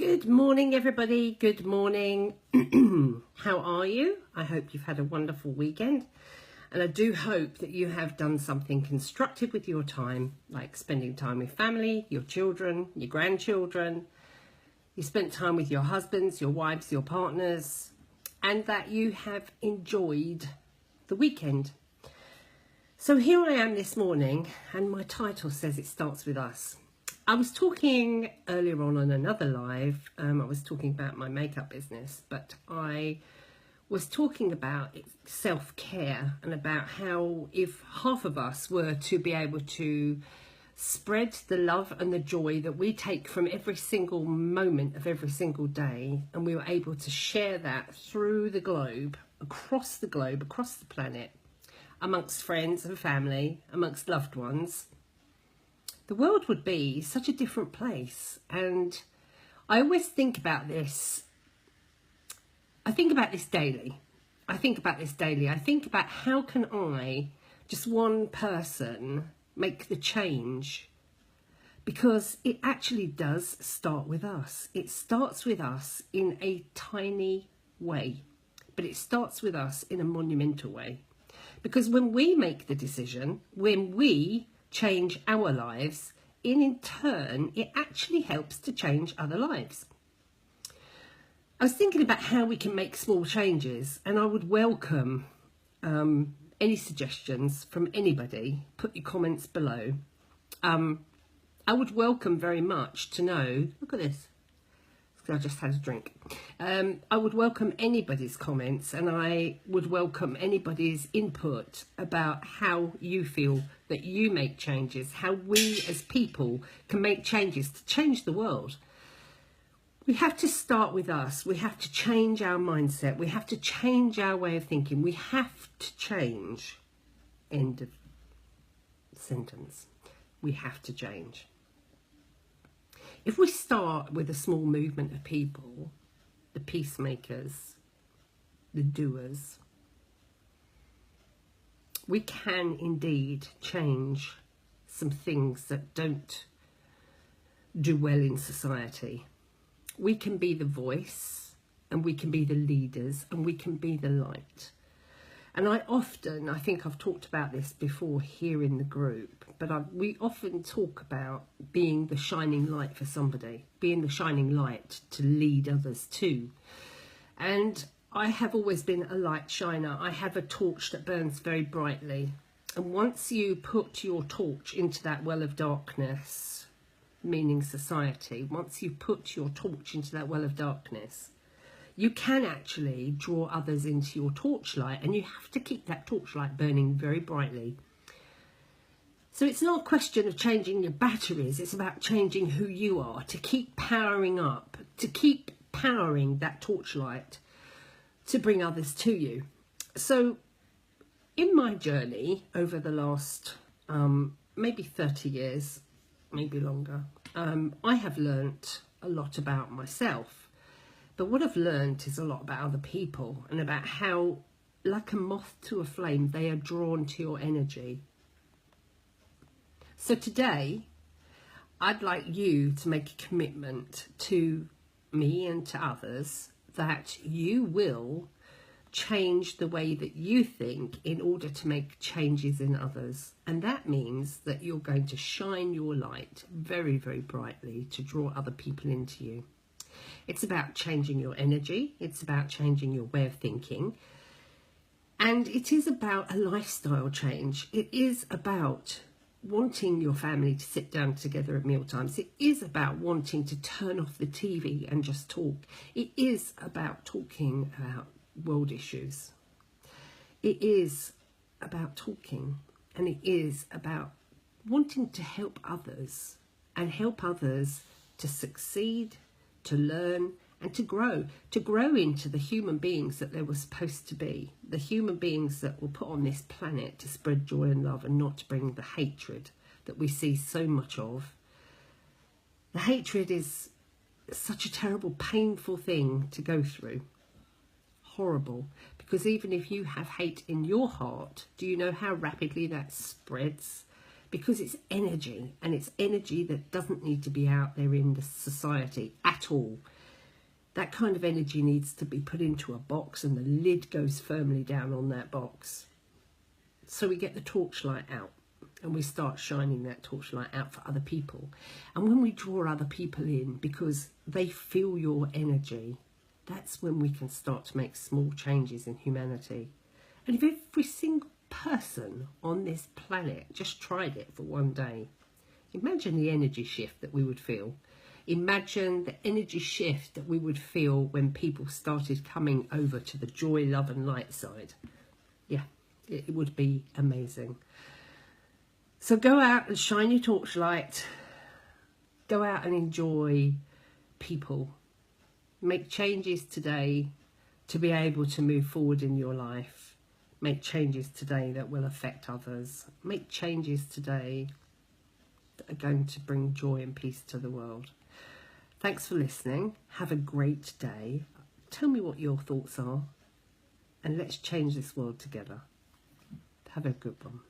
Good morning, everybody. Good morning. How are you? I hope you've had a wonderful weekend. And I do hope that you have done something constructive with your time, like spending time with family, your children, your grandchildren. You spent time with your husbands, your wives, your partners, and that you have enjoyed the weekend. So here I am this morning, and my title says it starts with us. I was talking earlier on another live, I was talking about my makeup business, but I was talking about self-care and about how if half of us were to be able to spread the love and the joy that we take from every single moment of every single day, and we were able to share that through the globe, across the planet, amongst friends and family, amongst loved ones, the world would be such a different place. And I always think about this. I think about this daily. I think about how can I, just one person, make the change? Because it actually does start with us. It starts with us in a tiny way, but it starts with us in a monumental way. Because when we make the decision, when we change our lives, in turn, it actually helps to change other lives. I was thinking about how we can make small changes, and I would welcome any suggestions from anybody. Put your comments below. I would welcome very much to know, look at this, I just had a drink. I would welcome anybody's comments, and I would welcome anybody's input about how you feel that you make changes, how we as people can make changes to change the world. We have to start with us. We have to change our mindset. We have to change our way of thinking. We have to change. End of sentence. We have to change. If we start with a small movement of people, the peacemakers, the doers, we can indeed change some things that don't do well in society. We can be the voice, and we can be the leaders, and we can be the light. And I think I've talked about this before here in the group, but we often talk about being the shining light for somebody, being the shining light to lead others too. And I have always been a light shiner. I have a torch that burns very brightly. And once you put your torch into that well of darkness, meaning society, once you put your torch into that well of darkness, you can actually draw others into your torchlight, and you have to keep that torchlight burning very brightly. So it's not a question of changing your batteries, it's about changing who you are, to keep powering up, to keep powering that torchlight, to bring others to you. So in my journey over the last maybe 30 years, maybe longer, I have learnt a lot about myself. But what I've learned is a lot about other people, and about how, like a moth to a flame, they are drawn to your energy. So today, I'd like you to make a commitment to me and to others that you will change the way that you think in order to make changes in others. And that means that you're going to shine your light very, very brightly to draw other people into you. It's about changing your energy. It's about changing your way of thinking. And it is about a lifestyle change. It is about wanting your family to sit down together at meal times. It is about wanting to turn off the TV and just talk. It is about talking about world issues. It is about talking, and it is about wanting to help others, and help others to succeed, to learn, and to grow into the human beings that they were supposed to be, the human beings that were put on this planet to spread joy and love, and not to bring the hatred that we see so much of. The hatred is such a terrible, painful thing to go through. Horrible, because even if you have hate in your heart, do you know how rapidly that spreads? because it's energy, and it's energy that doesn't need to be out there in the society at all. That kind of energy needs to be put into a box, and the lid goes firmly down on that box. So we get the torchlight out, and we start shining that torchlight out for other people. And when we draw other people in because they feel your energy, that's when we can start to make small changes in humanity. And if every single person on this planet just tried it for one day, imagine the energy shift that we would feel. Imagine the energy shift that we would feel when people started coming over to the joy, love and light side. Yeah, it would be amazing. So go out and shine your torchlight. Go out and enjoy people. Make changes today to be able to move forward in your life. Make changes today that will affect others. Make changes today that are going to bring joy and peace to the world. Thanks for listening. Have a great day. Tell me what your thoughts are, and let's change this world together. Have a good one.